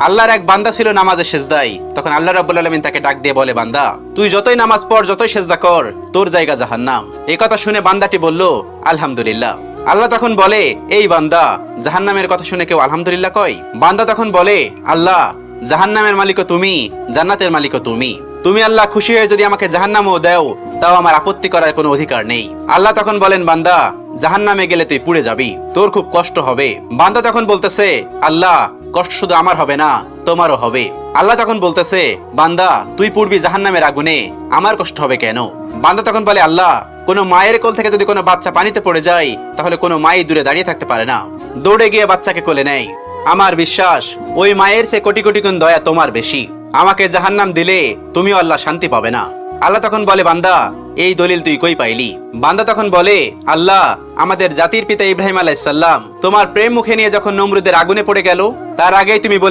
আল্লাহর এক বান্দা ছিল নামাজে সেজদায়। তখন আল্লাহ রাব্বুল আলামিন তাকে ডাক দিয়ে বলে, বান্দা তুই যতই নামাজ পড়, যতই সেজদা কর, তোর জায়গা জাহান্নাম। এই কথা শুনে বান্দাটি বলল, আলহামদুলিল্লাহ। আল্লাহ তখন বলে, এই বান্দা, জাহান্নামের কথা শুনে কেউ আলহামদুলিল্লাহ কয়? বান্দা তখন বলে, আল্লাহ, জাহান্নামের মালিকও তুমি, জান্নাতের মালিকও তুমি। তুমি আল্লাহ খুশি হয়ে যদি আমাকে জাহান্নামও দাও, তাও আমার আপত্তি করার কোনো অধিকার নেই। আল্লাহ তখন বলেন, বান্দা, জাহান্নামে গেলে তুই পুড়ে যাবি, তোর খুব কষ্ট হবে। বান্দা তখন বলতেছে, আল্লাহ, কষ্ট শুধু আমার হবে না, তোমারও হবে। আল্লাহ তখন বলতেছে, বান্দা, তুই পুড়বি জাহান্নামের আগুনে, আমার কষ্ট হবে কেন? বান্দা তখন বলে, আল্লাহ, কোনো মায়ের কোল থেকে যদি কোনো বাচ্চা পানিতে পড়ে যায়, তাহলে কোনো মাই দূরে দাঁড়িয়ে থাকতে পারে না, দৌড়ে গিয়ে বাচ্চাকে কোলে নেয়। আমার বিশ্বাস ওই মায়ের চেয়ে কোটি কোটি গুণ দয়া তোমার বেশি। আমাকে জাহান্নাম দিলে তুমিও আল্লাহ শান্তি পাবে না। আল্লাহ তখন বলে, বান্দা, এই দলিল তুই কই পাইলি? বান্দা তখন বলে, আল্লাহ, আমাদের জাতির পিতা ইব্রাহিম আলাইহিস সালাম তোমার প্রেম মুখে নিয়ে যখন নমরুদের আগুনে পড়ে গেল, তার আগেই তুমি বলে